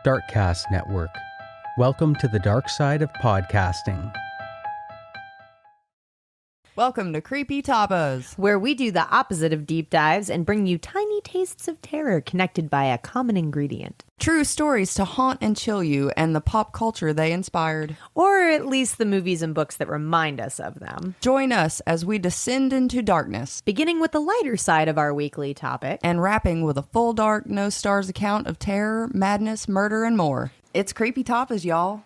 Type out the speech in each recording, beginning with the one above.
Darkcast Network. Welcome to the dark side of podcasting. Welcome to Creepy Tapas, where we do the opposite of deep dives and bring you tiny tastes of terror connected by a common ingredient. True stories to haunt and chill you and the pop culture they inspired. Or at least the movies and books that remind us of them. Join us as we descend into darkness, beginning with the lighter side of our weekly topic, and wrapping with a full dark, no stars account of terror, madness, murder, and more. It's Creepy Tapas, y'all.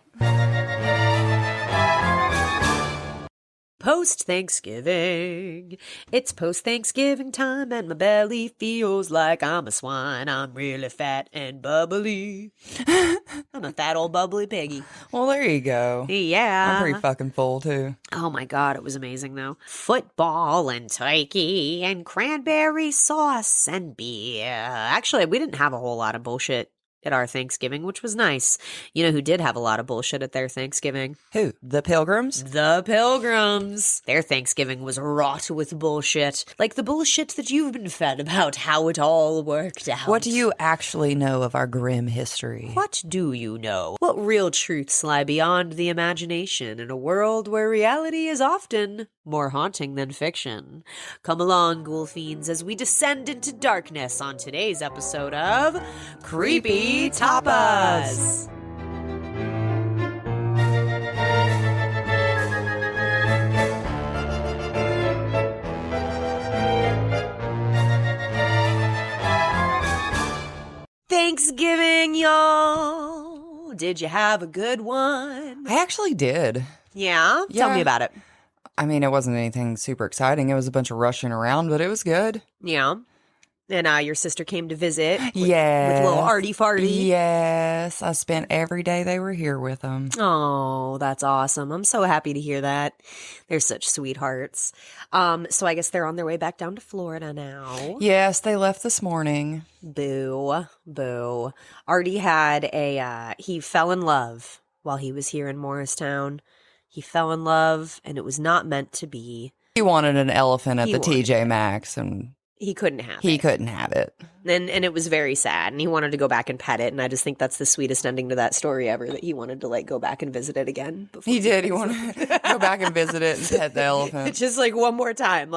Post-Thanksgiving. It's post-Thanksgiving time and my belly feels like I'm a swine. I'm really fat and bubbly. I'm a fat old bubbly piggy. Well, there you go. Yeah. I'm pretty fucking full, too. Oh my God, it was amazing, though. Football and turkey and cranberry sauce and beer. Actually, we didn't have a whole lot of bullshit at our Thanksgiving, which was nice. You know who did have a lot of bullshit at their Thanksgiving? Who? The Pilgrims? The Pilgrims. Their Thanksgiving was wrought with bullshit. Like the bullshit that you've been fed about how it all worked out. What do you actually know of our grim history? What do you know? What real truths lie beyond the imagination in a world where reality is often more haunting than fiction? Come along, ghoul fiends, as we descend into darkness on today's episode of Creepy Tapas. Thanksgiving, y'all. Did you have a good one? I actually did. Yeah? Tell me about it. I mean, it wasn't anything super exciting. It was a bunch of rushing around, but it was good. Yeah. And your sister came to visit with little arty farty. Yes. I spent every day they were here with them. Oh, that's awesome. I'm so happy to hear that. They're such sweethearts. So I guess they're on their way back down to Florida now. Yes, they left this morning. Boo. Boo. Artie had he fell in love while he was here in Morristown. He fell in love, and it was not meant to be. He wanted an elephant at the TJ Maxx, and he couldn't have it. He couldn't have it. And it was very sad, and he wanted to go back and pet it, and I just think that's the sweetest ending to that story ever, that he wanted to, go back and visit it again. He did. He wanted to go back and visit it and pet the elephant. Just, one more time.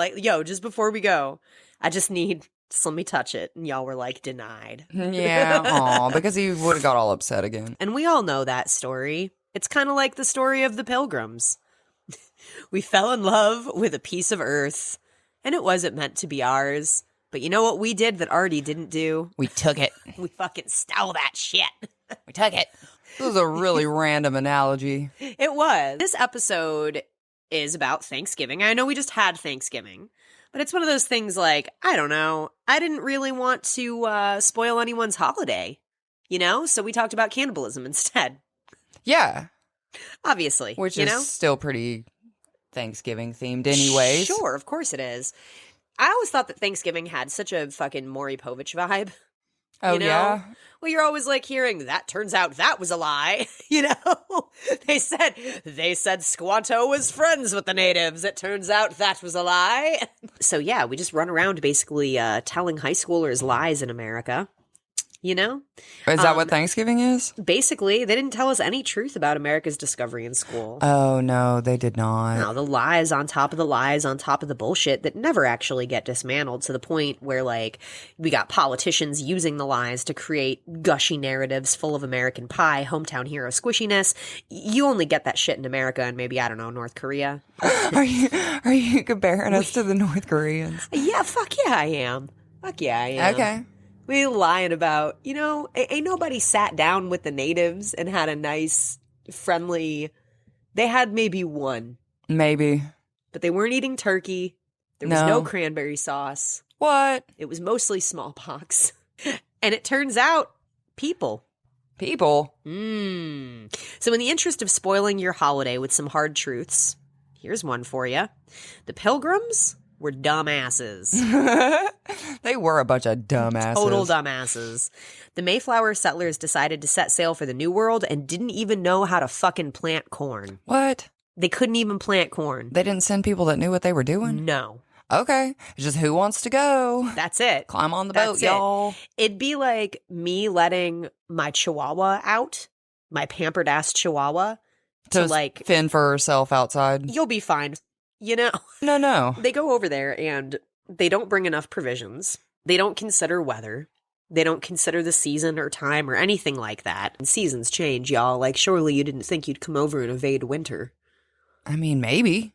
Just before we go, just let me touch it. And y'all were, denied. Yeah, aw, because he would have got all upset again. And we all know that story. It's kind of like the story of the Pilgrims. We fell in love with a piece of earth, and it wasn't meant to be ours. But you know what we did that Artie didn't do? We took it. We fucking stole that shit. We took it. This was a really random analogy. It was. This episode is about Thanksgiving. I know we just had Thanksgiving, but it's one of those things I don't know. I didn't really want to spoil anyone's holiday, So we talked about cannibalism instead. Yeah. Obviously. Which is still pretty Thanksgiving themed anyways. Sure, of course it is. I always thought that Thanksgiving had such a fucking Maury Povich vibe. Oh, yeah? Well, you're always hearing, that turns out that was a lie. They said Squanto was friends with the natives. It turns out that was a lie. So yeah, we just run around basically telling high schoolers lies in America. Is that what Thanksgiving is? Basically, they didn't tell us any truth about America's discovery in school. Oh, no, they did not. No, the lies on top of the lies on top of the bullshit that never actually get dismantled, to the point where, we got politicians using the lies to create gushy narratives full of American pie, hometown hero squishiness. You only get that shit in America and maybe, I don't know, North Korea. Are you comparing us to the North Koreans? Yeah, fuck yeah, I am. Fuck yeah, I am. Okay. We lying about, ain't nobody sat down with the natives and had a nice, friendly, they had maybe one. Maybe. But they weren't eating turkey. There was no cranberry sauce. What? It was mostly smallpox. And it turns out, people. People? So in the interest of spoiling your holiday with some hard truths, here's one for you. The Pilgrims were dumbasses. They were a bunch of dumbasses. Total dumbasses. The Mayflower settlers decided to set sail for the New World and didn't even know how to fucking plant corn. What? They couldn't even plant corn. They didn't send people that knew what they were doing? No. Okay. It's just who wants to go? That's it. Climb on the That's boat, it. y'all. It'd be like me letting my chihuahua out, my pampered ass chihuahua, to like fend for herself outside. You'll be fine. You know? No. They go over there and they don't bring enough provisions. They don't consider weather. They don't consider the season or time or anything like that. And seasons change, y'all. Like, surely you didn't think you'd come over and evade winter. I mean, maybe.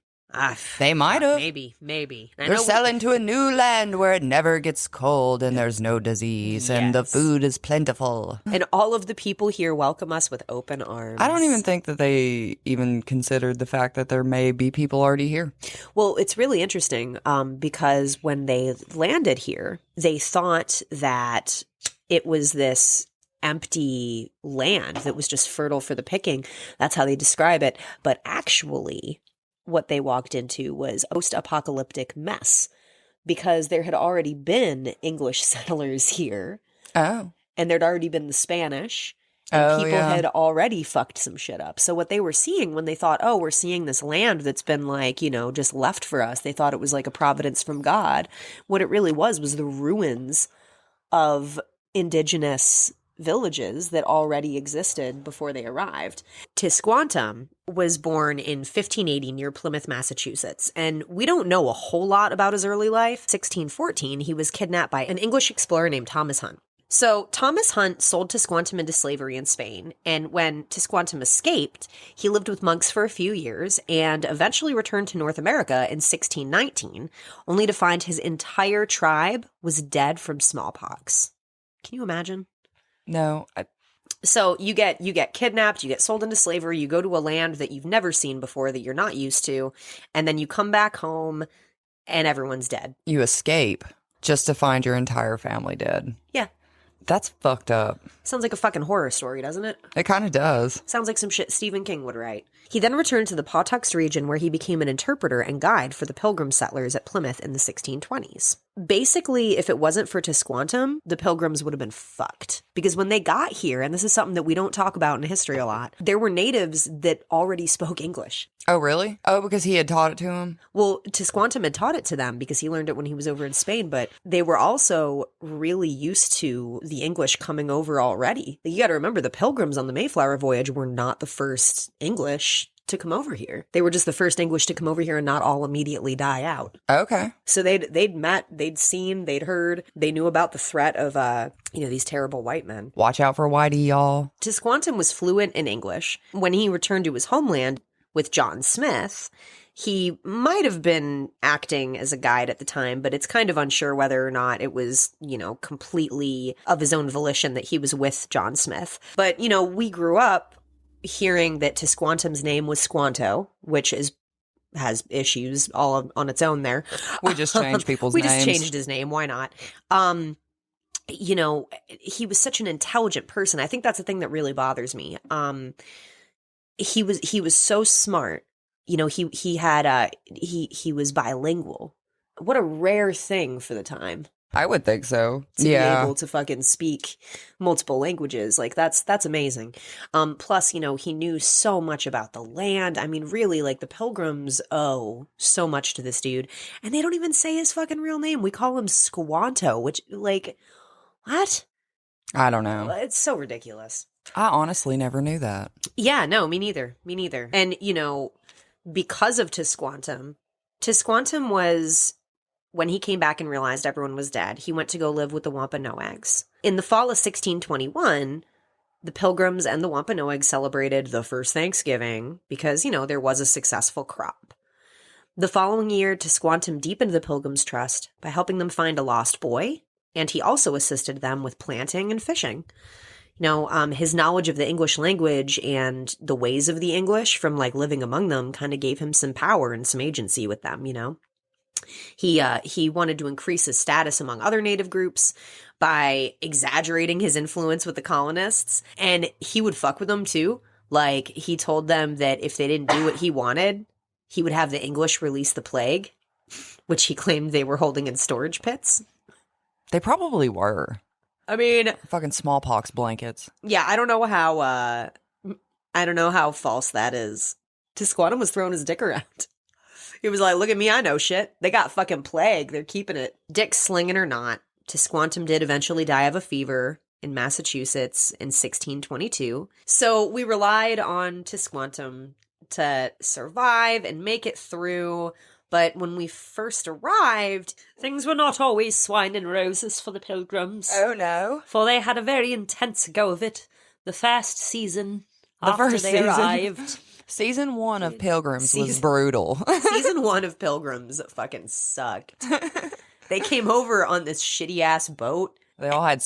They might have. Maybe. They're selling to a new land where it never gets cold and there's no disease and the food is plentiful. And all of the people here welcome us with open arms. I don't even think that they even considered the fact that there may be people already here. Well, it's really interesting because when they landed here, they thought that it was this empty land that was just fertile for the picking. That's how they describe it. But actually, what they walked into was a post-apocalyptic mess because there had already been English settlers here. Oh. And there'd already been the Spanish. And people had already fucked some shit up. So what they were seeing when they thought, oh, we're seeing this land that's been like, you know, just left for us. They thought it was like a providence from God. What it really was the ruins of indigenous villages that already existed before they arrived. Tisquantum was born in 1580 near Plymouth, Massachusetts, and we don't know a whole lot about his early life. 1614, he was kidnapped by an English explorer named Thomas Hunt. So Thomas Hunt sold Tisquantum into slavery in Spain, and when Tisquantum escaped, he lived with monks for a few years and eventually returned to North America in 1619, only to find his entire tribe was dead from smallpox. Can you imagine? No. So you get kidnapped, you get sold into slavery, you go to a land that you've never seen before, that you're not used to, and then you come back home and everyone's dead. You escape just to find your entire family dead. Yeah. That's fucked up. Sounds like a fucking horror story, doesn't it? It kind of does. Sounds like some shit Stephen King would write. He then returned to the Pawtuxet region where he became an interpreter and guide for the Pilgrim settlers at Plymouth in the 1620s. Basically, if it wasn't for Tisquantum, the Pilgrims would have been fucked. Because when they got here, and this is something that we don't talk about in history a lot, there were natives that already spoke English. Oh, really? Oh, because he had taught it to him? Well, Tisquantum had taught it to them because he learned it when he was over in Spain, but they were also really used to the English coming over already. You got to remember, the Pilgrims on the Mayflower voyage were not the first English to come over here. They were just the first English to come over here and not all immediately die out. Okay. So they'd met, they'd seen, they'd heard, they knew about the threat of, these terrible white men. Watch out for Whitey, y'all. Tisquantum was fluent in English. When he returned to his homeland with John Smith, he might have been acting as a guide at the time, but it's kind of unsure whether or not it was, completely of his own volition that he was with John Smith. But, we grew up hearing that Tisquantum's name was Squanto, which has issues all on its own there. We just changed people's names. We names. just changed his name. Why not? He was such an intelligent person. I think that's the thing that really bothers me. He was so smart. He was bilingual. What a rare thing for the time. I would think so. To be able to fucking speak multiple languages. Like, that's amazing. Plus, he knew so much about the land. I mean, really, like, the Pilgrims owe so much to this dude. And they don't even say his fucking real name. We call him Squanto, which, like, what? I don't know. It's so ridiculous. I honestly never knew that. Yeah, no, me neither. And, because of Tisquantum was... When he came back and realized everyone was dead, he went to go live with the Wampanoags. In the fall of 1621, the Pilgrims and the Wampanoags celebrated the first Thanksgiving because, there was a successful crop. The following year, Tisquantum deepened the Pilgrims' trust by helping them find a lost boy, and he also assisted them with planting and fishing. His knowledge of the English language and the ways of the English from, living among them kind of gave him some power and some agency with them, He wanted to increase his status among other native groups by exaggerating his influence with the colonists, and he would fuck with them too. Like, he told them that if they didn't do what he wanted, he would have the English release the plague, which he claimed they were holding in storage pits. They probably were. I mean, fucking smallpox blankets. Yeah, I don't know how false that is. Tisquantum was throwing his dick around. He was like, look at me, I know shit. They got fucking plague. They're keeping it. Dick slinging or not, Tisquantum did eventually die of a fever in Massachusetts in 1622. So we relied on Tisquantum to survive and make it through. But when we first arrived, things were not always swine and roses for the Pilgrims. Oh, no. For they had a very intense go of it the first season after they arrived. Season 1 of Pilgrims was brutal. Season 1 of Pilgrims fucking sucked. They came over on this shitty-ass boat. They all had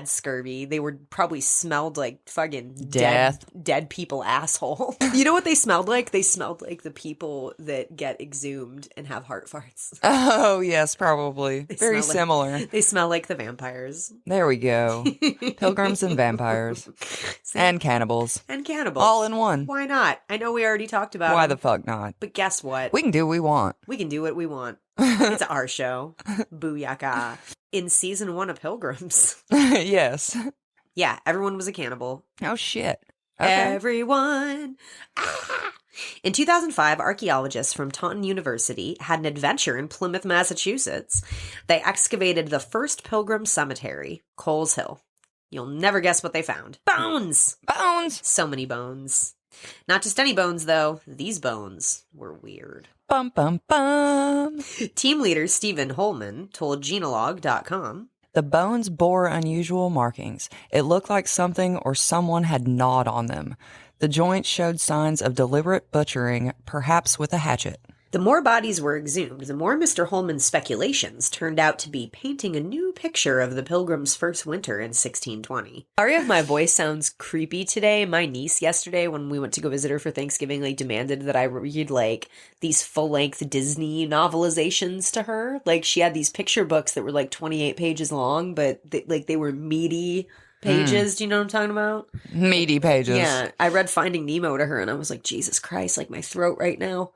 scurvy. They were probably smelled like fucking death. Dead people asshole. You know what they smelled like? They smelled like the people that get exhumed and have heart farts. Oh, yes, probably. Very similar. They smell like the vampires. There we go. Pilgrims and vampires. And cannibals. All in one. Why not? I know we already talked about Why them, the fuck not? but guess what? We can do what we want. We can do what we want. It's our show. Booyaka. In season 1 of Pilgrims. Yes. Yeah, everyone was a cannibal. Oh, shit. Okay. Everyone. Ah! In 2005, archaeologists from Taunton University had an adventure in Plymouth, Massachusetts. They excavated the first Pilgrim cemetery, Coles Hill. You'll never guess what they found. Bones! Bones! So many bones. Not just any bones, though. These bones were weird. Bum, bum, bum. Team leader Stephen Holman told genealog.com, The bones bore unusual markings. It looked like something or someone had gnawed on them. The joints showed signs of deliberate butchering, perhaps with a hatchet. the more bodies were exhumed, the more Mr. Holman's speculations turned out to be painting a new picture of the Pilgrims' first winter in 1620. Sorry if my voice sounds creepy today. My niece yesterday, when we went to go visit her for Thanksgiving, demanded that I read, these full-length Disney novelizations to her. She had these picture books that were, 28 pages long, but, they were meaty pages. Do you know what I'm talking about? Meaty pages. Yeah. I read Finding Nemo to her, and I was like, Jesus Christ, my throat right now.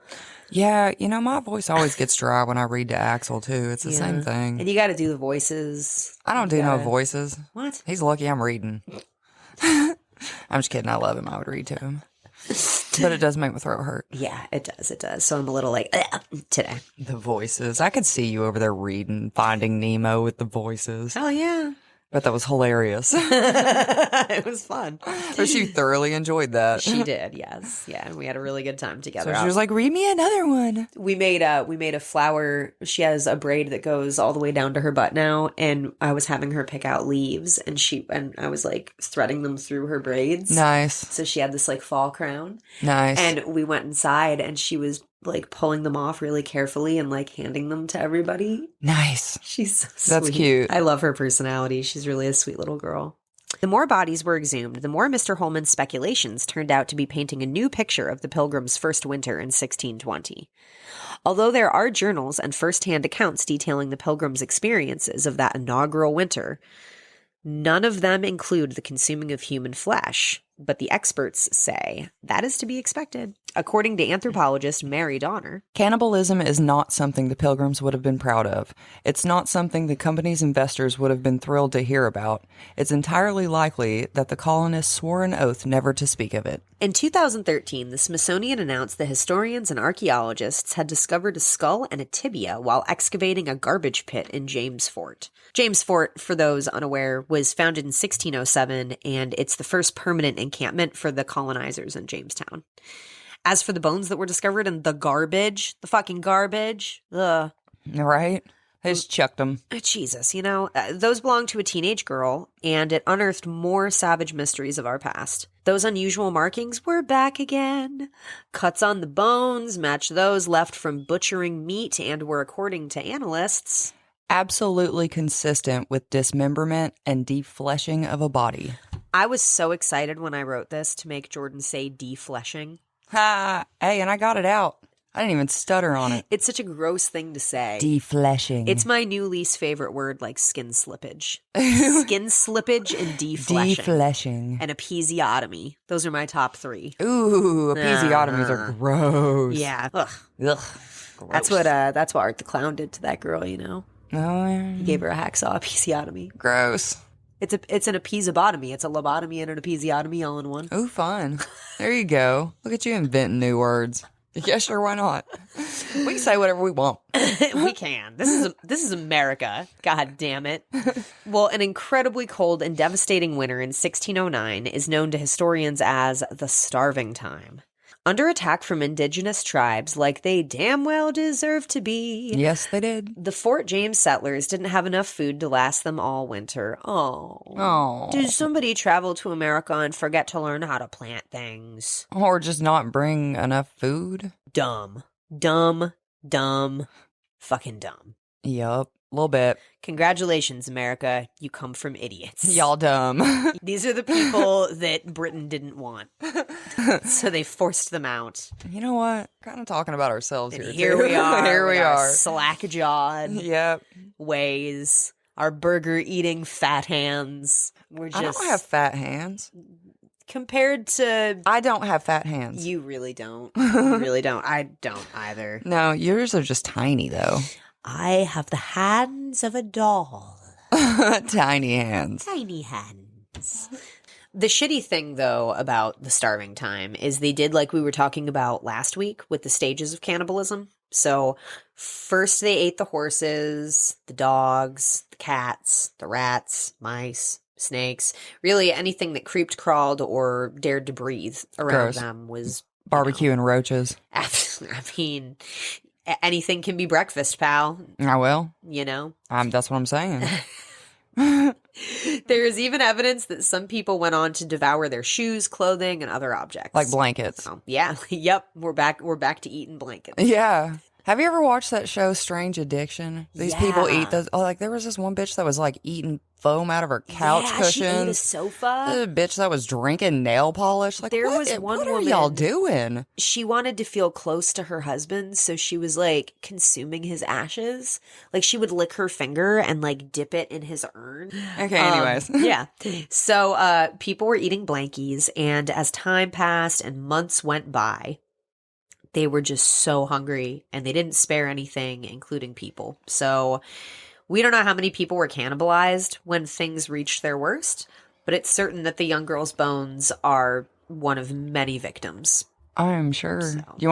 Yeah, my voice always gets dry when I read to Axel, too. It's the same thing. And you got to do the voices. I don't do no voices. What? He's lucky I'm reading. I'm just kidding. I love him. I would read to him. But it does make my throat hurt. Yeah, it does. It does. So I'm a little today. The voices. I could see you over there reading Finding Nemo with the voices. Hell yeah. But that was hilarious. It was fun. But she thoroughly enjoyed that. She did, yes. Yeah, and we had a really good time together. So she was like, read me another one. We made a flower. She has a braid that goes all the way down to her butt now, and I was having her pick out leaves, and I was threading them through her braids. Nice. So she had this fall crown. Nice. And we went inside, and she was pulling them off really carefully and handing them to everybody. Nice. She's so sweet. That's cute. I love her personality. She's really a sweet little girl. The more bodies were exhumed, the more Mr. Holman's speculations turned out to be painting a new picture of the Pilgrims' first winter in 1620. Although there are journals and first-hand accounts detailing the Pilgrims' experiences of that inaugural winter, none of them include the consuming of human flesh, but the experts say that is to be expected. According to anthropologist Mary Donner, cannibalism is not something the Pilgrims would have been proud of. It's not something the company's investors would have been thrilled to hear about. It's entirely likely that the colonists swore an oath never to speak of it. In 2013, the Smithsonian announced that historians and archaeologists had discovered a skull and a tibia while excavating a garbage pit in James Fort. James Fort, for those unaware, was founded in 1607, and it's the first permanent encampment for the colonizers in Jamestown. As for the bones that were discovered in the fucking garbage, ugh. Right? They just chucked them. Jesus, those belonged to a teenage girl, and it unearthed more savage mysteries of our past. Those unusual markings were back again. Cuts on the bones match those left from butchering meat and were, according to analysts, absolutely consistent with dismemberment and defleshing of a body. I was so excited when I wrote this to make Jordan say defleshing. Ha! Hey, and I got it out. I didn't even stutter on it. It's such a gross thing to say. Defleshing. It's my new least favorite word, like skin slippage. Skin slippage and defleshing. Defleshing. And episiotomy. Those are my top three. Ooh, episiotomies are gross. Yeah. Ugh. Gross. That's what Art the Clown did to that girl, Oh, yeah. He gave her a hacksaw episiotomy. Gross. It's an episiotomy. It's a lobotomy and an episiotomy all in one. Oh, fun. There you go. Look at you inventing new words. Yeah, sure, why not? We can say whatever we want. We can. This is America. God damn it. Well, an incredibly cold and devastating winter in 1609 is known to historians as the Starving Time. Under attack from indigenous tribes like they damn well deserve to be. Yes, they did. The Fort James settlers didn't have enough food to last them all winter. Oh. Did somebody travel to America and forget to learn how to plant things? Or just not bring enough food? Dumb. Fucking dumb. Yup, a little bit. Congratulations, America. You come from idiots. Y'all dumb. These are the people that Britain didn't want. So they forced them out. You know what? Kind of talking about ourselves And here, here too. we are. Here we with our are. slack-jawed Yep. ways. Our burger-eating fat hands. We're just... I don't have fat hands. Compared to... I don't have fat hands. You really don't. You really don't. I don't either. No, yours are just tiny, though. I have the hands of a doll. Tiny hands. Tiny hands. The shitty thing, though, about the Starving Time is they did like we were talking about last week with the stages of cannibalism. So first they ate the horses, the dogs, the cats, the rats, mice, snakes. Really anything that creeped, crawled, or dared to breathe around Gross. them was... Barbecue and roaches. I mean, anything can be breakfast, pal. I will. You know? That's what I'm saying. There is even evidence that some people went on to devour their shoes, clothing, and other objects. Like blankets. So, yeah. Yep. We're back to eating blankets. Yeah. Have you ever watched that show, Strange Addiction? These people eat those. Oh, like there was this one bitch that was like eating foam out of her couch cushions. She ate a sofa. There's a bitch that was drinking nail polish. Like, There what, was one what are woman- y'all doing? She wanted to feel close to her husband, so she was like consuming his ashes. Like she would lick her finger and like dip it in his urn. Okay, anyways. Yeah. So people were eating blankies, and as time passed and months went by, they were just so hungry and they didn't spare anything, including people. So we don't know how many people were cannibalized when things reached their worst, but it's certain that the young girl's bones are one of many victims. I'm sure. So. Do you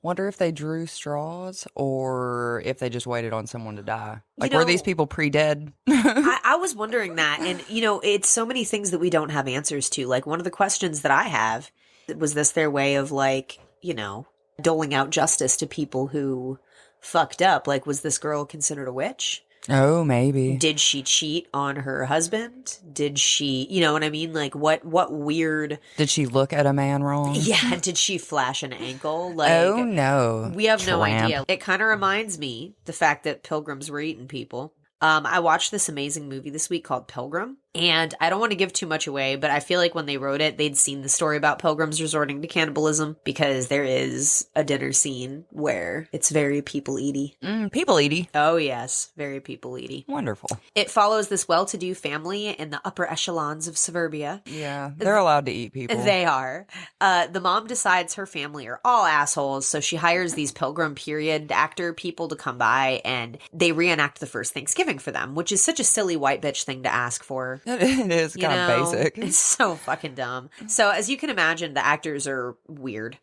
wonder if they drew straws or if they just waited on someone to die? Like, were these people pre-dead? I was wondering that. And, you know, it's so many things that we don't have answers to. Like, one of the questions that I have, was this their way of, like, you know, doling out justice to people who fucked up? Like, was this girl considered a witch? Oh, maybe. Did she cheat on her husband? Did she, you know what I mean? Like, what weird... Did she look at a man wrong? Yeah, did she flash an ankle? Like, oh, no. We have no Tramp. idea. It kind of reminds me, the fact that pilgrims were eating people. I watched this amazing movie this week called Pilgrim, and I don't want to give too much away, but I feel like when they wrote it, they'd seen the story about pilgrims resorting to cannibalism, because there is a dinner scene where it's very people-eaty. People-eaty. Oh, yes. Very people-eaty. Wonderful. It follows this well-to-do family in the upper echelons of suburbia. Yeah, they're allowed to eat people. They are. The mom decides her family are all assholes, so she hires these pilgrim period actor people to come by, and they reenact the first Thanksgiving for them, which is such a silly white bitch thing to ask for. It is kind of basic. It's so fucking dumb. So as you can imagine, the actors are weird.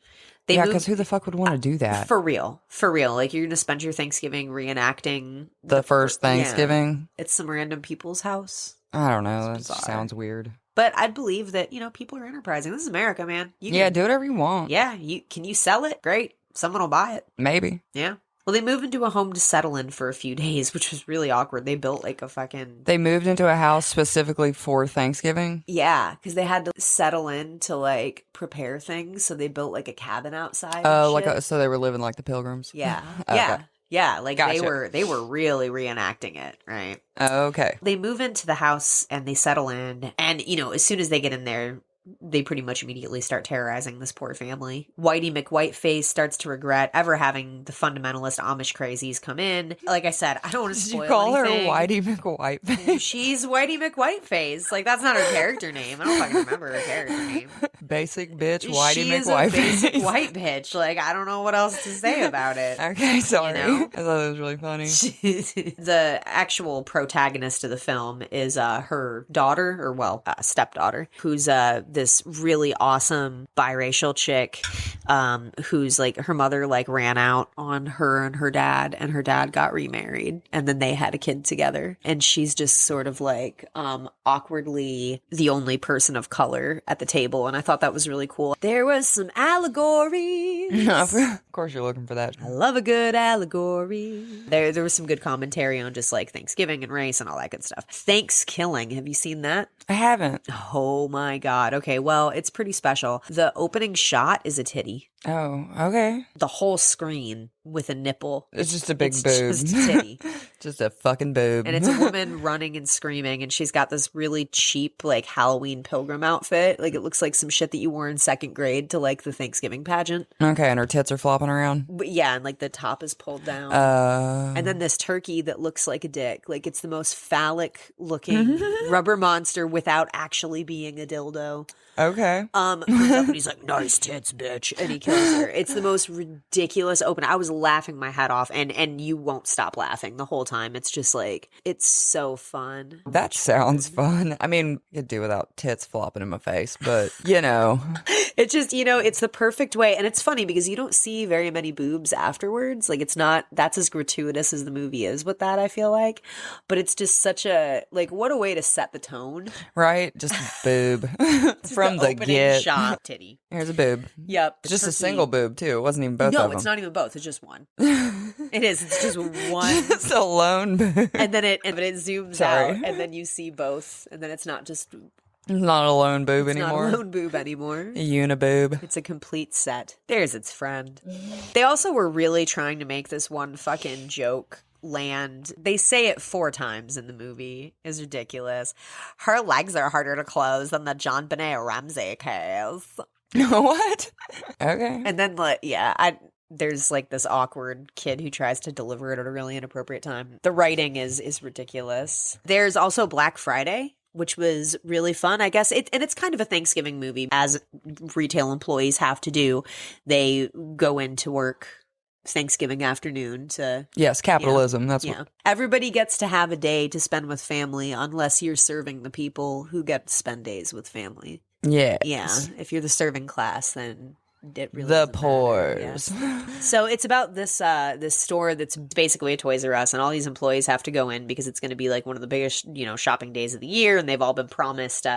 Yeah, because who the fuck would want to do that? For real. For real. Like, you're going to spend your Thanksgiving reenacting the first Thanksgiving? Yeah. It's some random people's house. I don't know. That bizarre. sounds weird. But I'd believe that, you know, people are enterprising. This is America, man. Do whatever you want. Yeah. Can you sell it? Great. Someone will buy it. Maybe. Yeah. Well, they moved into a home to settle in for a few days, which was really awkward. They built like a fucking... They moved into a house specifically for Thanksgiving? Yeah, because they had to settle in to like prepare things. So they built like a cabin outside. Oh, so they were living like the Pilgrims? Yeah. Okay. Yeah. Yeah, like Gotcha. they were really reenacting it, right? Okay. They move into the house and they settle in, and you know, as soon as they get in there, they pretty much immediately start terrorizing this poor family. Whitey McWhiteface starts to regret ever having the fundamentalist Amish crazies come in. Like I said, I don't want to spoil Did you call anything. her Whitey McWhiteface? She's Whitey McWhiteface. Like, that's not her character name. I don't fucking remember her character name. Basic bitch, Whitey She McWhiteface. is a basic white bitch. Like, I don't know what else to say about it. Okay, sorry. You know? I thought it was really funny. The actual protagonist of the film is her daughter, or stepdaughter, who's this really awesome biracial chick. who's like, her mother like ran out on her and her dad got remarried, and then they had a kid together, and she's just sort of like awkwardly the only person of color at the table, and I thought that was really cool. There was some allegories. Of course you're looking for that. I love a good allegory. There was some good commentary on just like Thanksgiving and race and all that good stuff. Thanksgiving, have you seen that? I haven't. Oh my God. Okay, well, it's pretty special. The opening shot is a titty. Oh, okay. The whole screen with a nipple. It's just a big boob. Just a titty. Just a fucking boob. And it's a woman running and screaming, and she's got this really cheap, like, Halloween pilgrim outfit. Like, it looks like some shit that you wore in second grade to, like, the Thanksgiving pageant. Okay, and her tits are flopping around? But yeah, and, like, the top is pulled down. And then this turkey that looks like a dick. Like, it's the most phallic-looking rubber monster without actually being a dildo. Okay. Comes up and he's like, nice tits, bitch. And he kills her. It's the most ridiculous open. I was laughing my head off, and you won't stop laughing the whole time. It's just like, it's so fun. That sounds fun. I mean, you could do without tits flopping in my face, but, you know. It's just, you know, it's the perfect way. And it's funny because you don't see very many boobs afterwards. Like, it's not, that's as gratuitous as the movie is with that, I feel like. But it's just such a, like, what a way to set the tone. Right? Just boob. From the get. Shot titty. Here's a boob. Yep. It's just a single boob, too. It wasn't even both of them. No, it's not even both. It's just one. It is. It's just one. It's a lone boob. And then it zooms out, and then you see both. And then it's not just... It's not a lone boob anymore. It's not a lone boob anymore. A uniboob. It's a complete set. There's its friend. They also were really trying to make this one fucking joke land. They say it 4 times in the movie. It's ridiculous. Her legs are harder to close than the John Benet Ramsey case. What? Okay. And then, like, there's like this awkward kid who tries to deliver it at a really inappropriate time. The writing is ridiculous. There's also Black Friday, which was really fun, I guess. It's kind of a Thanksgiving movie, as retail employees have to do. They go into work Thanksgiving afternoon to... Yes, capitalism. That's what... Everybody gets to have a day to spend with family unless you're serving the people who get to spend days with family. Yeah. Yeah. If you're the serving class, then... It really the pores. So it's about this store that's basically a Toys R Us, and all these employees have to go in because it's going to be like one of the biggest, shopping days of the year, and they've all been promised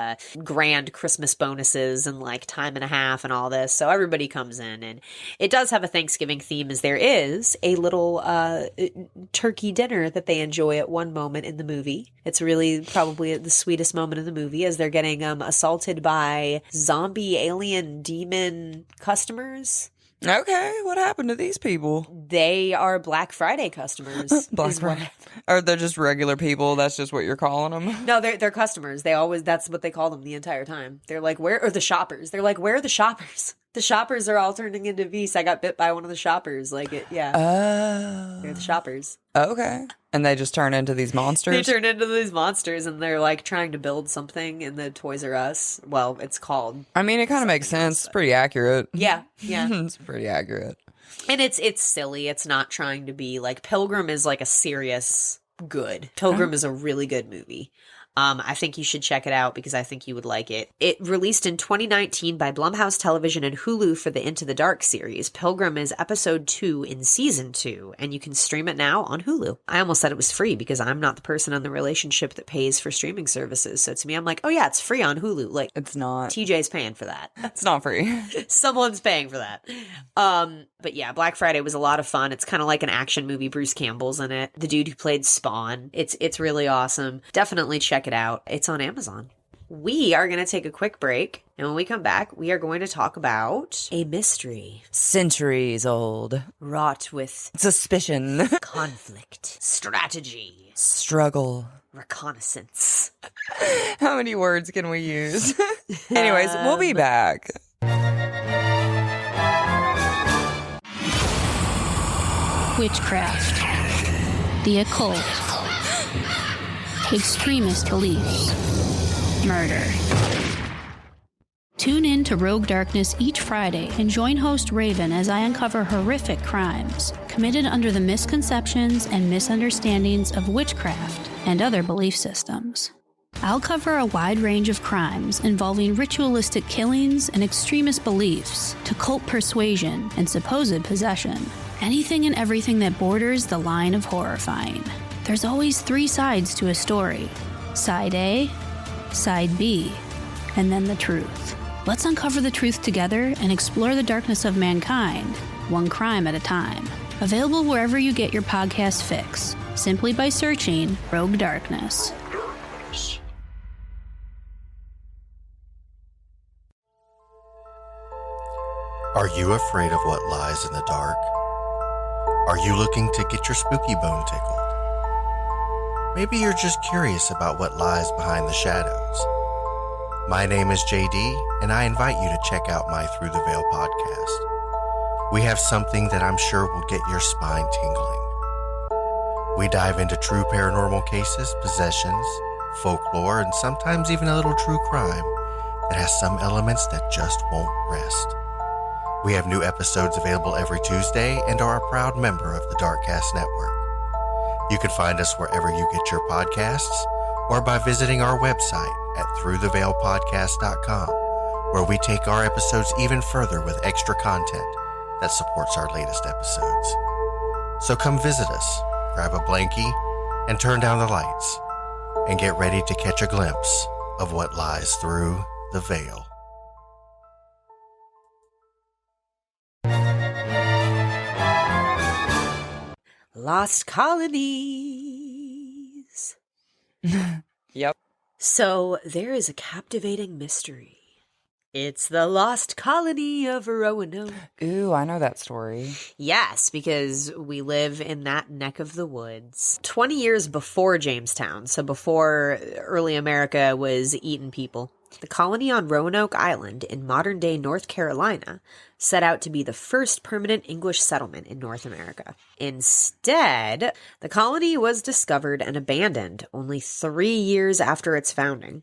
grand Christmas bonuses and like time and a half and all this. So everybody comes in, and it does have a Thanksgiving theme, as there is a little turkey dinner that they enjoy at one moment in the movie. It's really probably the sweetest moment in the movie, as they're getting assaulted by zombie alien demon customers. Okay, what happened to these people? They are Black Friday customers. Black Friday. Or they're just regular people? That's just what you're calling them? No, they're customers. That's what they call them the entire time. They're like, where are the shoppers? They're like, where are the shoppers? The shoppers are all turning into beasts. I got bit by one of the shoppers. Like, yeah. Oh. They're the shoppers. Okay. And they just turn into these monsters? They turn into these monsters, and they're like trying to build something in the Toys R Us. Well, it's called... I mean, it kind of makes sense. It's pretty accurate. Yeah. It's pretty accurate. And it's silly. It's not trying to be like... Pilgrim is like a serious good. Pilgrim is a really good movie. I think you should check it out because I think you would like it. It released in 2019 by Blumhouse Television and Hulu for the Into the Dark series. Pilgrim is episode 2 in season 2, and you can stream it now on Hulu. I almost said it was free because I'm not the person in the relationship that pays for streaming services. So to me, I'm like, oh yeah, it's free on Hulu. Like, it's not. TJ's paying for that. It's not free. Someone's paying for that. But yeah, Black Friday was a lot of fun. It's kind of like an action movie. Bruce Campbell's in it. The dude who played Spawn. It's really awesome. Definitely check it out. It's on Amazon. We are going to take a quick break, and when we come back, we are going to talk about a mystery. Centuries old. Wrought with suspicion. Conflict. Strategy. Struggle. Reconnaissance. How many words can we use? Anyways, we'll be back. Witchcraft, the occult, extremist beliefs, murder. Tune in to Rogue Darkness each Friday and join host Raven as I uncover horrific crimes committed under the misconceptions and misunderstandings of witchcraft and other belief systems. I'll cover a wide range of crimes involving ritualistic killings and extremist beliefs, to cult persuasion and supposed possession. Anything and everything that borders the line of horrifying. There's always 3 sides to a story. Side A, Side B, and then the truth. Let's uncover the truth together and explore the darkness of mankind, one crime at a time. Available wherever you get your podcast fix, simply by searching Rogue Darkness. Are you afraid of what lies in the dark? Are you looking to get your spooky bone tickled? Maybe you're just curious about what lies behind the shadows. My name is JD, and I invite you to check out my Through the Veil podcast. We have something that I'm sure will get your spine tingling. We dive into true paranormal cases, possessions, folklore, and sometimes even a little true crime that has some elements that just won't rest. We have new episodes available every Tuesday and are a proud member of the Darkcast Network. You can find us wherever you get your podcasts or by visiting our website at throughtheveilpodcast.com, where we take our episodes even further with extra content that supports our latest episodes. So come visit us, grab a blankie, and turn down the lights, and get ready to catch a glimpse of what lies through the veil. Lost colonies. Yep. So there is a captivating mystery. It's the Lost Colony of Roanoke. Ooh, I know that story. Yes, because we live in that neck of the woods. 20 years before Jamestown, so before early America was eating people, the colony on Roanoke Island in modern-day North Carolina set out to be the first permanent English settlement in North America. Instead, the colony was discovered and abandoned only 3 years after its founding,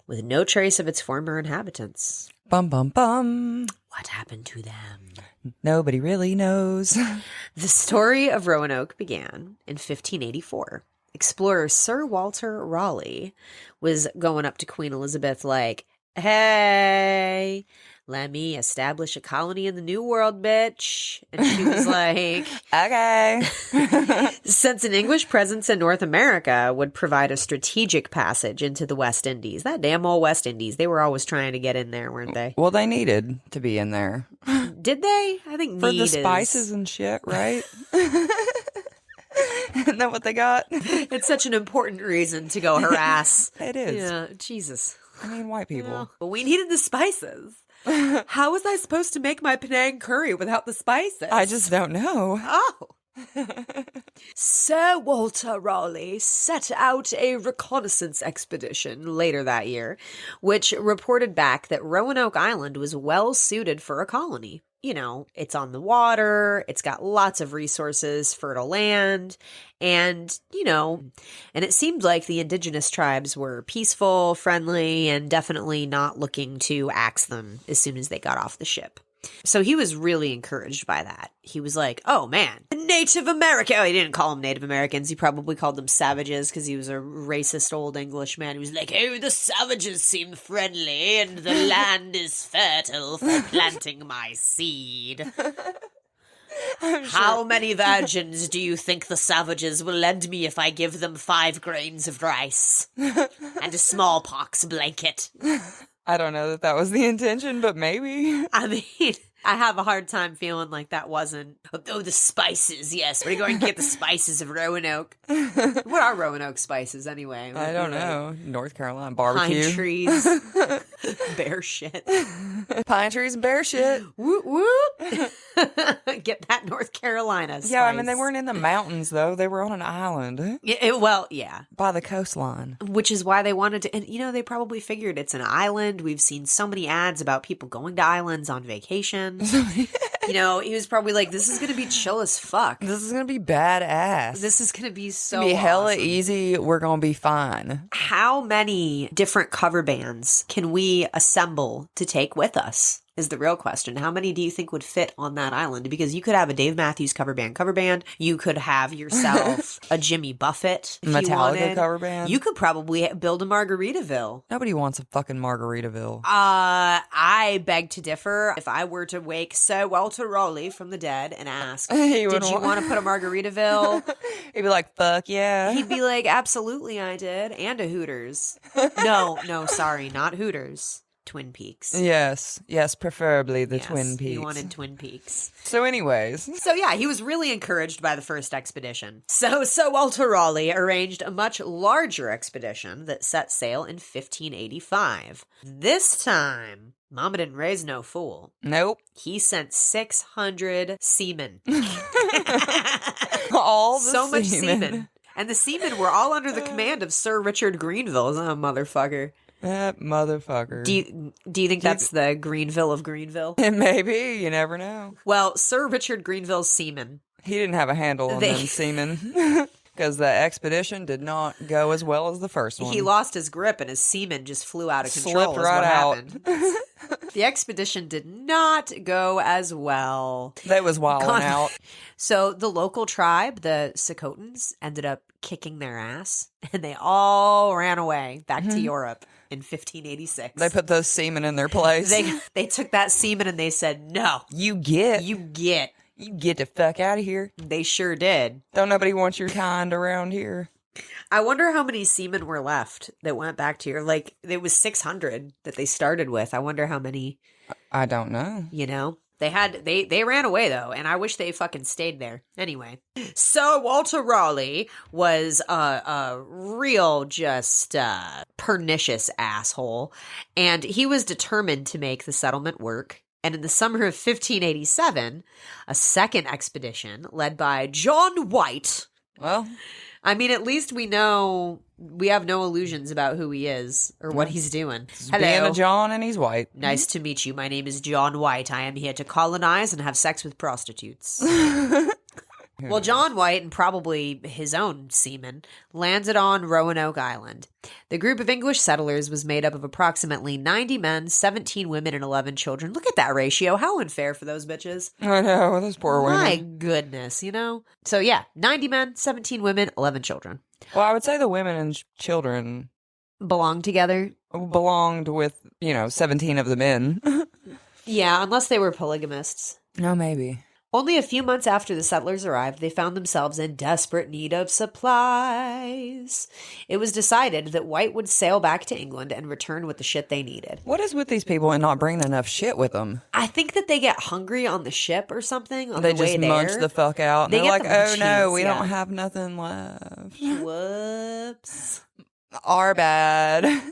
with no trace of its former inhabitants. Bum, bum, bum. What happened to them? Nobody really knows. The story of Roanoke began in 1584. Explorer Sir Walter Raleigh was going up to Queen Elizabeth like, "Hey, let me establish a colony in the New World, bitch." And she was like, Okay. since an English presence in North America would provide a strategic passage into the West Indies. That damn old West Indies. They were always trying to get in there, weren't they? Well, they needed to be in there. Did they? I think For need the spices and shit, right? Isn't that what they got? It's such an important reason to go harass. It is. Yeah, Jesus. I mean, white people. Yeah. But we needed the spices. How was I supposed to make my Penang curry without the spices? I just don't know. Oh. Sir Walter Raleigh set out a reconnaissance expedition later that year, which reported back that Roanoke Island was well suited for a colony. You know, it's on the water, it's got lots of resources, fertile land, and, and it seemed like the indigenous tribes were peaceful, friendly, and definitely not looking to axe them as soon as they got off the ship. So he was really encouraged by that. He was like, oh man, Native America. Oh, he didn't call them Native Americans. He probably called them savages because he was a racist old Englishman. He was like, oh, the savages seem friendly and the land is fertile for planting my seed. How many virgins do you think the savages will lend me if I give them 5 grains of rice and a smallpox blanket? I don't know that was the intention, but maybe. I mean, I have a hard time feeling like that wasn't. Oh, the spices, yes. We're going to get the spices of Roanoke. What are Roanoke spices anyway? I don't know. North Carolina barbecue. Pine trees. Bear shit. Pine trees and bear shit. Whoop, whoop. Get that North Carolina spice. Yeah, I mean, they weren't in the mountains, though. They were on an island. Yeah. By the coastline. Which is why they wanted to, and they probably figured it's an island. We've seen so many ads about people going to islands on vacation. He was probably like, this is going to be chill as fuck. This is going to be badass. This is going to be so be hella awesome. Easy. We're going to be fine. How many different cover bands can we assemble to take with us is the real question. How many do you think would fit on that island? Because you could have a Dave Matthews cover band. You could have yourself a Jimmy Buffett if you Metallica wanted. cover band. You could probably build a Margaritaville. Nobody wants a fucking Margaritaville. I beg to differ. If I were to wake Sir Walter Raleigh from the dead and ask, did you want to put a Margaritaville? He'd be like, fuck yeah. He'd be like, absolutely I did. And a Hooters. No, sorry, not Hooters. Twin Peaks. Yes, preferably the Twin Peaks. He wanted Twin Peaks. So anyways. So yeah, he was really encouraged by the first expedition. So Walter Raleigh arranged a much larger expedition that set sail in 1585. This time, Mama didn't raise no fool. Nope. He sent 600 seamen. All the so much seamen. And the seamen were all under the command of Sir Richard Greenville. Oh, motherfucker. That motherfucker. Do you think that's the Greenville of Greenville? Maybe. You never know. Well, Sir Richard Greenville's seamen. He didn't have a handle on them seamen. Because the expedition did not go as well as the first one. He lost his grip and his seamen just flew out of control. Slipped right out. Happened. The expedition did not go as well. They was wilding out. So the local tribe, the Secotans, ended up kicking their ass, and they all ran away back to Europe in 1586. They put those seamen in their place. They took that seaman and they said, no. You get the fuck out of here. They sure did. Don't nobody want your kind around here. I wonder how many seamen were left that went back to Europe. Like, it was 600 that they started with. I wonder how many. I don't know. You know? They ran away, though, and I wish they fucking stayed there. Anyway. So Walter Raleigh was a real just pernicious asshole, and he was determined to make the settlement work. And in the summer of 1587, a second expedition led by John White. Well, I mean, at least we know, we have no illusions about who he is or what he's doing. Hello. Being a John and he's white. Nice to meet you. My name is John White. I am here to colonize and have sex with prostitutes. Well, John White, and probably his own seamen, landed on Roanoke Island. The group of English settlers was made up of approximately 90 men, 17 women, and 11 children. Look at that ratio. How unfair for those bitches. I know, those poor women. My goodness, you know? So yeah, 90 men, 17 women, 11 children. Well, I would say the women and children Belong together? belonged with, 17 of the men. Yeah, unless they were polygamists. No, maybe. Only a few months after the settlers arrived, they found themselves in desperate need of supplies. It was decided that White would sail back to England and return with the shit they needed. What is with these people and not bringing enough shit with them? I think that they get hungry on the ship or something on They the way just there. munch the fuck out. And They they're get like, the oh no, munchies, we yeah. don't have nothing left. Whoops. Our bad.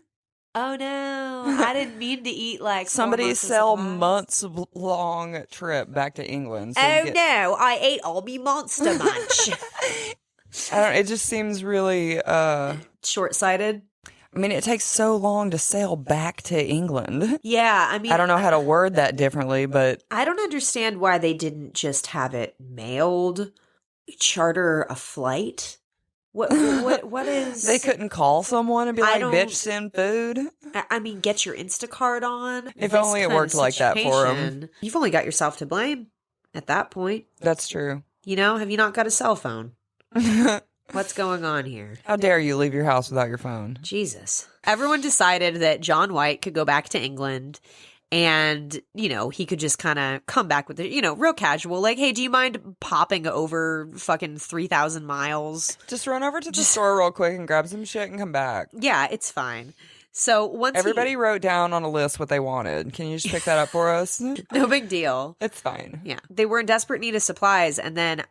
Oh no, I didn't mean to eat like 4 Somebody months of sell supplies. months-long trip back to England. So Oh no, I ate all me Monster Munch. it just seems really, Short-sighted? I mean, it takes so long to sail back to England. Yeah, I mean... I don't know how to word that differently, but... I don't understand why they didn't just have it mailed, charter a flight. What is... They couldn't call someone and be I like, don't- bitch, send food? I mean, get your Instacart on. If This only it kind of worked like that for 'em. situation. You've only got yourself to blame at that point. That's true. You know, have you not got a cell phone? What's going on here? How dare you leave your house without your phone? Jesus. Everyone decided that John White could go back to England and, he could just kind of come back with it, real casual. Like, hey, do you mind popping over fucking 3,000 miles? Just run over to the store real quick and grab some shit and come back. Yeah, it's fine. So once Everybody wrote down on a list what they wanted. Can you just pick that up for us? no big deal. It's fine. Yeah, they were in desperate need of supplies, and then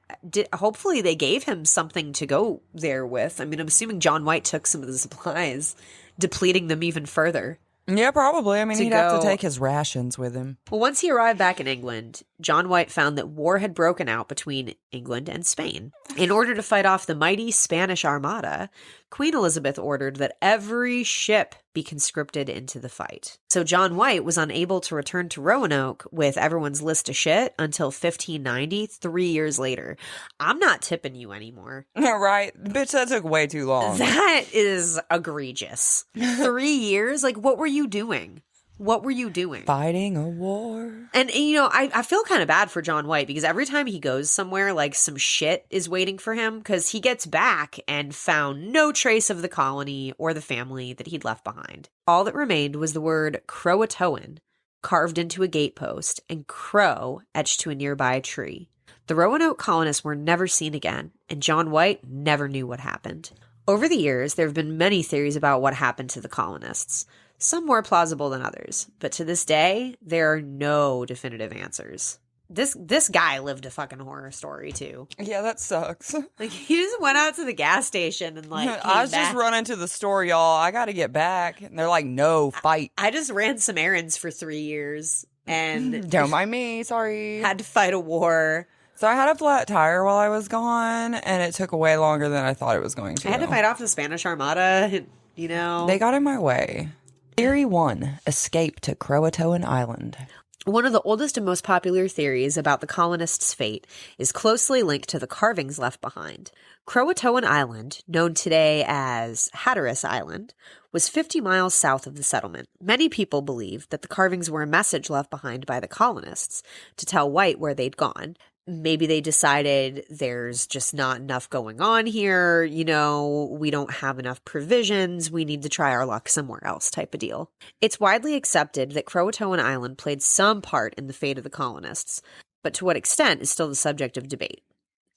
hopefully they gave him something to go there with. I mean, I'm assuming John White took some of the supplies, depleting them even further. Yeah, probably. I mean, To he'd have go- to take his rations with him. Well, once he arrived back in England, John White found that war had broken out between England and Spain. In order to fight off the mighty Spanish Armada, Queen Elizabeth ordered that every ship be conscripted into the fight. So John White was unable to return to Roanoke with everyone's list of shit until 1590, 3 years later. I'm not tipping you anymore. Right? Bitch, that took way too long. That is egregious. 3 years? Like, what were you doing? What were you doing? Fighting a war. And you know, I feel kind of bad for John White because every time he goes somewhere, like some shit is waiting for him because he gets back and found no trace of the colony or the family that he'd left behind. All that remained was the word Croatoan carved into a gatepost and crow etched to a nearby tree. The Roanoke colonists were never seen again, and John White never knew what happened. Over the years, there have been many theories about what happened to the colonists, some more plausible than others, but to this day, there are no definitive answers. This guy lived a fucking horror story too. Yeah, that sucks. Like he just went out to the gas station and like I was just running to the store, y'all. I got to get back. And they're like, no, fight. I just ran some errands for 3 years and Don't mind me, sorry. had to fight a war. So I had a flat tire while I was gone, and it took way longer than I thought it was going to. I had to fight off the Spanish Armada, you know. They got in my way. Theory 1, escape to Croatoan Island. One of the oldest and most popular theories about the colonists' fate is closely linked to the carvings left behind. Croatoan Island, known today as Hatteras Island, was 50 miles south of the settlement. Many people believe that the carvings were a message left behind by the colonists to tell White where they'd gone. Maybe they decided there's just not enough going on here, you know, we don't have enough provisions, we need to try our luck somewhere else type of deal. It's widely accepted that Croatoan Island played some part in the fate of the colonists, but to what extent is still the subject of debate.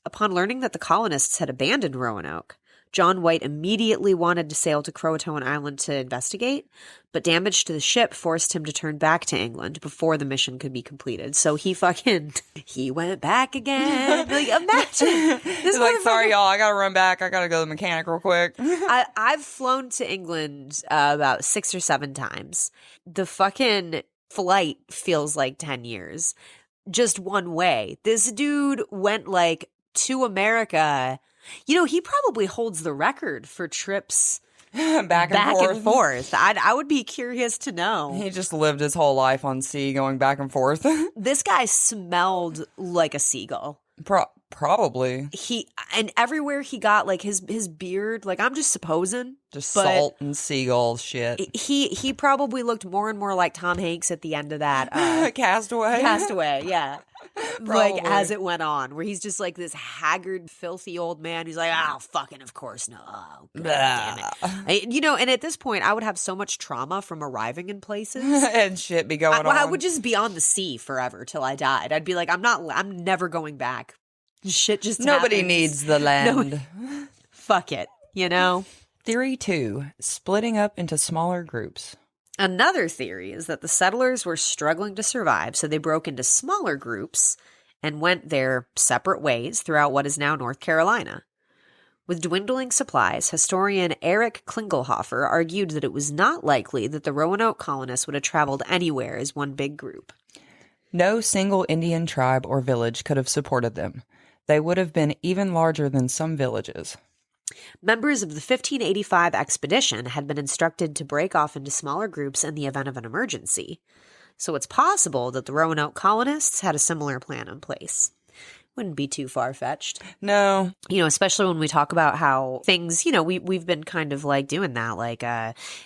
Upon learning that the colonists had abandoned Roanoke, John White immediately wanted to sail to Croatoan Island to investigate, but damage to the ship forced him to turn back to England before the mission could be completed. So he went back again. Like, imagine. He's like, sorry, y'all, I gotta run back. I gotta go to the mechanic real quick. I've flown to England about 6 or 7 times. The fucking flight feels like 10 years. Just one way. This dude went like to America. You know, he probably holds the record for trips back and forth. I would be curious to know. He just lived his whole life on sea going back and forth. This guy smelled like a seagull. Probably. And everywhere he got, like his beard, like I'm just supposing. Just salt and seagull shit. He probably looked more and more like Tom Hanks at the end of that. Castaway? Castaway, yeah. Like as it went on, where he's just like this haggard, filthy old man who's like, oh, fucking of course no. Oh, God damn it. You know, and at this point, I would have so much trauma from arriving in places. And shit be going on. I would just be on the sea forever till I died. I'd be like, I'm never going back. Shit just Nobody happens. needs the land. No, fuck it, you know? Theory 2, splitting up into smaller groups. Another theory is that the settlers were struggling to survive, so they broke into smaller groups and went their separate ways throughout what is now North Carolina. With dwindling supplies, historian Eric Klingelhofer argued that it was not likely that the Roanoke colonists would have traveled anywhere as one big group. No single Indian tribe or village could have supported them. They would have been even larger than some villages. Members of the 1585 expedition had been instructed to break off into smaller groups in the event of an emergency, so it's possible that the Roanoke colonists had a similar plan in place. Wouldn't be too far-fetched. No. You know, especially when we talk about how things, you know, we've been kind of like doing that, like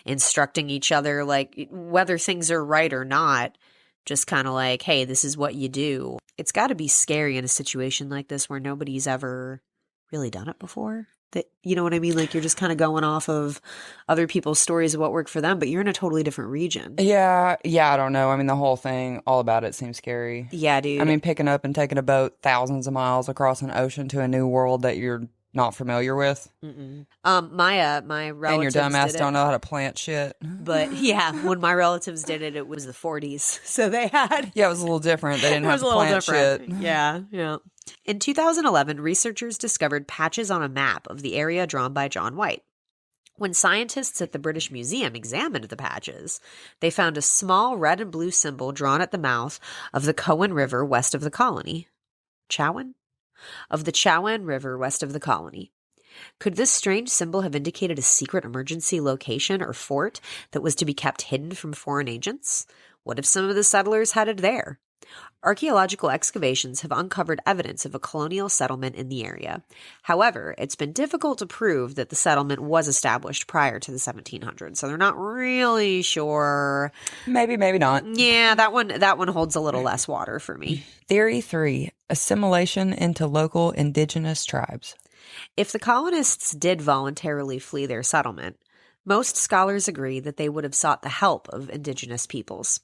instructing each other, like whether things are right or not, just kind of like, hey, this is what you do. It's got to be scary in a situation like this where nobody's ever really done it before. That, you know what I mean? Like you're just kind of going off of other people's stories of what worked for them, but you're in a totally different region. Yeah, I don't know. I mean, the whole thing, all about it seems scary. Yeah, dude. I mean, picking up and taking a boat thousands of miles across an ocean to a new world that you're not familiar with. Mm-mm. My relatives and your dumbass did don't know how to plant shit. But yeah, when my relatives did it, it was the 40s. So they had... Yeah, it was a little different. They didn't have to plant shit. Yeah. In 2011, researchers discovered patches on a map of the area drawn by John White. When scientists at the British Museum examined the patches, they found a small red and blue symbol drawn at the mouth of the Cowan River west of the colony. Chowan? Of the Chowan River west of the colony. Could this strange symbol have indicated a secret emergency location or fort that was to be kept hidden from foreign agents? What if some of the settlers headed there? Archaeological excavations have uncovered evidence of a colonial settlement in the area. However, it's been difficult to prove that the settlement was established prior to the 1700s, so they're not really sure. Maybe, maybe not. Yeah, that one holds a little less water for me. Theory 3, assimilation into local indigenous tribes. If the colonists did voluntarily flee their settlement, most scholars agree that they would have sought the help of indigenous peoples.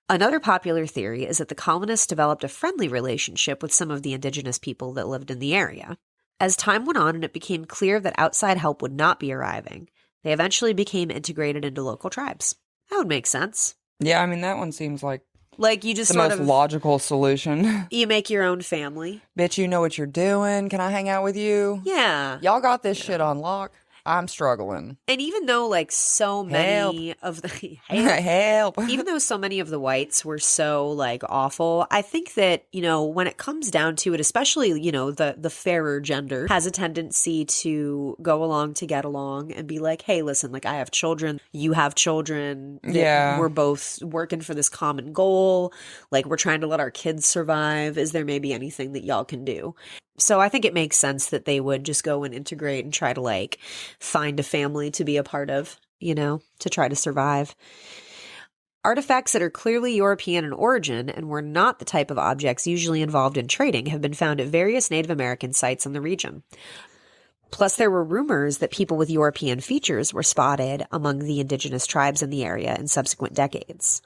Another popular theory is that the colonists developed a friendly relationship with some of the indigenous people that lived in the area. As time went on and it became clear that outside help would not be arriving, they eventually became integrated into local tribes. That would make sense. Yeah, I mean, that one seems like You just the sort most of logical solution. You make your own family. Bitch, you know what you're doing. Can I hang out with you? Yeah. Y'all got this shit on lock. I'm struggling. And even though so many of the Help. even though so many of the whites were so awful, I think that, when it comes down to it, especially, the fairer gender has a tendency to go along to get along and be like, hey, listen, I have children, you have children. Yeah. We're both working for this common goal. We're trying to let our kids survive. Is there maybe anything that y'all can do? So I think it makes sense that they would just go and integrate and try to find a family to be a part of, to try to survive. Artifacts that are clearly European in origin and were not the type of objects usually involved in trading have been found at various Native American sites in the region. Plus, there were rumors that people with European features were spotted among the indigenous tribes in the area in subsequent decades.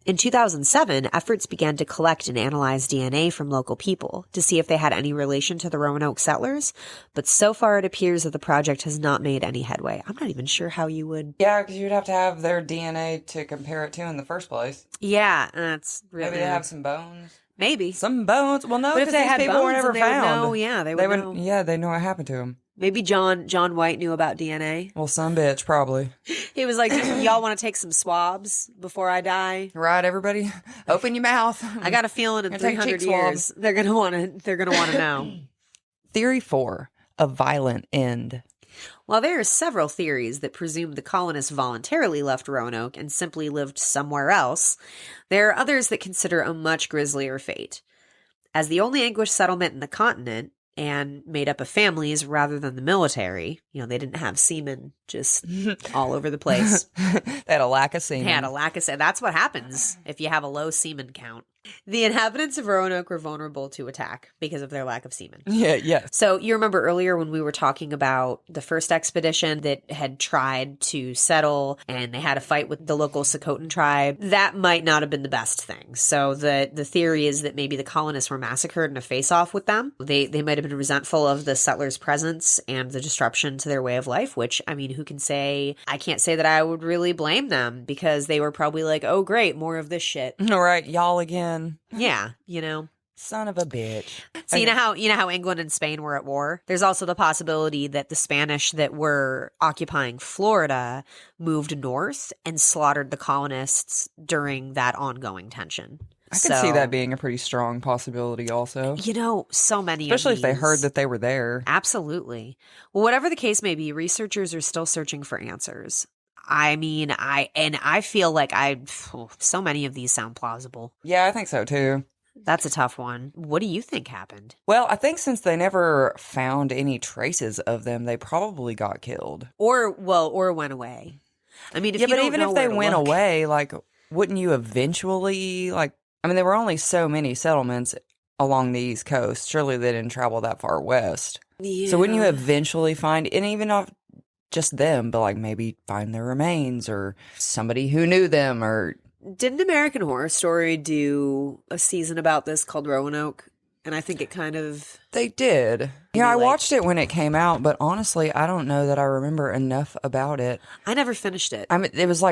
In 2007, efforts began to collect and analyze DNA from local people to see if they had any relation to the Roanoke settlers, but so far it appears that the project has not made any headway. I'm not even sure how you would... Yeah, because you'd have to have their DNA to compare it to in the first place. Yeah, that's really... Maybe they have some bones. Maybe. Some bones. Well, no, but if because they these had people bones, were never they would found. know, yeah, they would know. Yeah, they know what happened to them. Maybe John White knew about DNA. Well, some bitch, probably. He was like, y'all want to take some swabs before I die? Right, everybody? Open your mouth. I got a feeling in 300 years they're gonna want to know. Theory 4, a violent end. While there are several theories that presume the colonists voluntarily left Roanoke and simply lived somewhere else, there are others that consider a much grislier fate. As the only English settlement in the continent, and made up of families rather than the military. They didn't have seamen just all over the place. They had a lack of seamen. That's what happens if you have a low seaman count. The inhabitants of Roanoke were vulnerable to attack because of their lack of seamen. Yeah. So you remember earlier when we were talking about the first expedition that had tried to settle and they had a fight with the local Sokotan tribe? That might not have been the best thing. So the theory is that maybe the colonists were massacred in a face-off with them. They might have been resentful of the settlers' presence and the disruption to their way of life, which, I mean, who can say? I can't say that I would really blame them because they were probably like, oh, great, more of this shit. All right, y'all again. Yeah, Son of a bitch. So you know how England and Spain were at war? There's also the possibility that the Spanish that were occupying Florida moved north and slaughtered the colonists during that ongoing tension. I could see that being a pretty strong possibility also. So many Especially if they heard that they were there. Absolutely. Well, whatever the case may be, researchers are still searching for answers. I mean, I feel like so many of these sound plausible. Yeah, I think so too. That's a tough one. What do you think happened? Well, I think since they never found any traces of them, they probably got killed. Or went away. I mean, but even if they went away, wouldn't you eventually, there were only so many settlements along the East Coast. Surely they didn't travel that far west. Yeah. So wouldn't you eventually find, and even not just them, but maybe find their remains or somebody who knew them or... Didn't American Horror Story do a season about this called Roanoke? And I think it kind of... They did. Yeah, I watched it when it came out, but honestly, I don't know that I remember enough about it. I never finished it. I mean, it was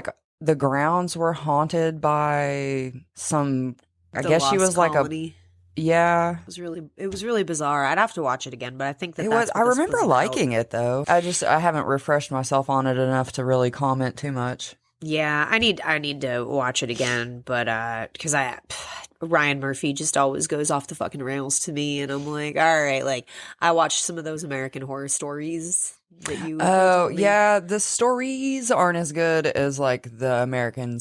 the grounds were haunted by some... I guess she was Colony. Yeah. It was really bizarre. I'd have to watch it again, but I think that's I remember liking it though. I haven't refreshed myself on it enough to really comment too much. Yeah, I need to watch it again, but because Ryan Murphy just always goes off the fucking rails to me, and I'm like, all right, I watched some of those American Horror Stories that you Oh, told me? yeah. The stories aren't as good as like the American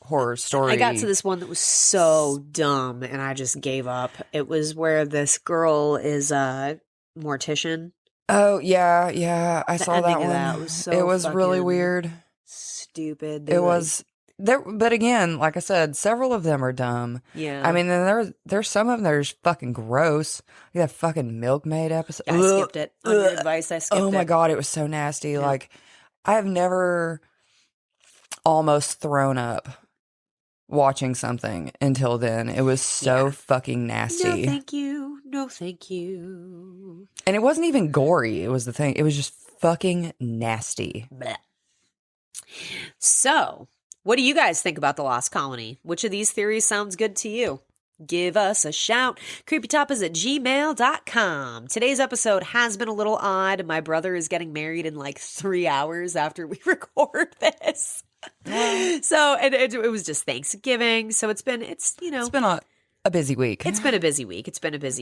horror story. I got to this one that was so dumb and I just gave up. It was where this girl is a mortician. Oh, yeah. I saw that ending one. of that was so it was really fucking weird. Stupid. It was there, but again, like I said, several of them are dumb. Yeah. I mean, then there's some of them that are just fucking gross. Like that fucking milkmaid episode. I skipped it. On your advice, I skipped it. Oh my God, it was so nasty. Like, I have never almost thrown up watching something until then. It was so fucking nasty. No, thank you. No, thank you. And it wasn't even gory. It was the thing. It was just fucking nasty. Blech. So, what do you guys think about the Lost Colony? Which of these theories sounds good to you? Give us a shout. creepytapas@gmail.com. Today's episode has been a little odd. My brother is getting married in like 3 hours after we record this. So, and it was just Thanksgiving. So it's been a busy week. It's been a busy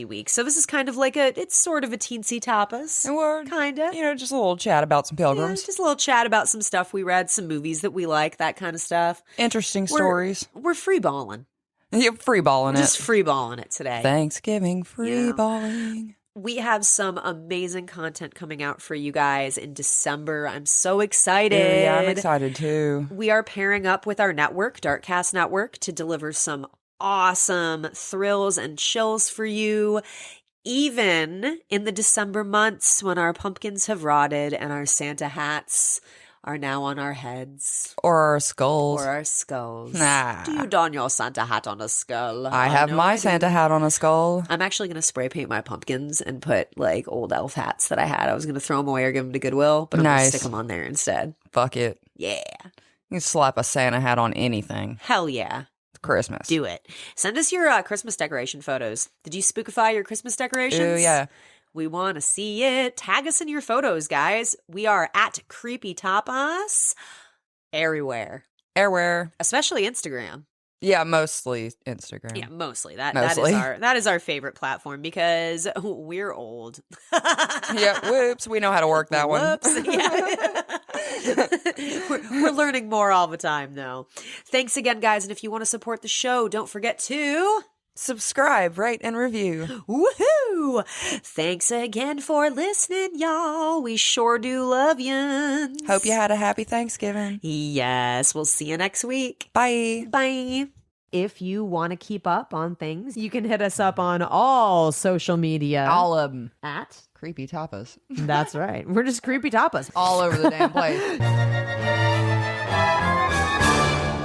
week. So this is kind of like it's sort of a teensy tapas. And we're kind of, just a little chat about some pilgrims. Yeah, just a little chat about some stuff we read, some movies that we like, that kind of stuff. Interesting stories. We're freeballing. You're freeballing it. Just freeballing it today. Thanksgiving freeballing. We have some amazing content coming out for you guys in December. I'm so excited. Yeah, I'm excited too. We are pairing up with our network, Darkcast Network, to deliver some awesome thrills and chills for you, even in the December months when our pumpkins have rotted and our Santa hats are now on our heads. Or our skulls. Nah. Do you don your Santa hat on a skull? I have know my I do. Santa hat on a skull. I'm actually going to spray paint my pumpkins and put like old elf hats that I had. I was going to throw them away or give them to Goodwill, but I'm going to stick them on there instead. Fuck it. Yeah. You can slap a Santa hat on anything. Hell yeah. It's Christmas. Do it. Send us your Christmas decoration photos. Did you spookify your Christmas decorations? Ooh, yeah. We want to see it. Tag us in your photos, guys. We are at Creepy Tapas everywhere. Everywhere. Especially Instagram. Yeah, mostly Instagram. Yeah, mostly. That is our favorite platform because we're old. Yeah, whoops. We know how to work that one. Whoops. Yeah. we're learning more all the time, though. Thanks again, guys. And if you want to support the show, don't forget to subscribe, rate, and review. Woohoo! Thanks again for listening, y'all. We sure do love you. Hope you had a happy Thanksgiving. Yes, we'll see you next week. Bye. Bye. If you want to keep up on things, you can hit us up on all social media. All of them. At Creepy Tapas. That's right. We're just Creepy Tapas. All over the damn place.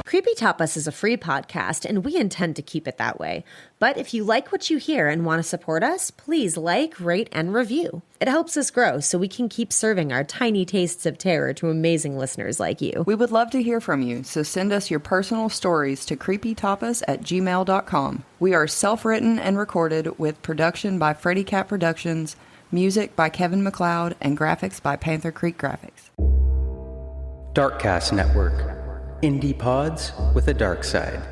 Creepy Tapas is a free podcast, and we intend to keep it that way. But if you like what you hear and want to support us, please like, rate, and review. It helps us grow so we can keep serving our tiny tastes of terror to amazing listeners like you. We would love to hear from you, so send us your personal stories to creepytapas@gmail.com. We are self-written and recorded with production by Freddy Cat Productions, music by Kevin MacLeod, and graphics by Panther Creek Graphics. Darkcast Network. Indie pods with a dark side.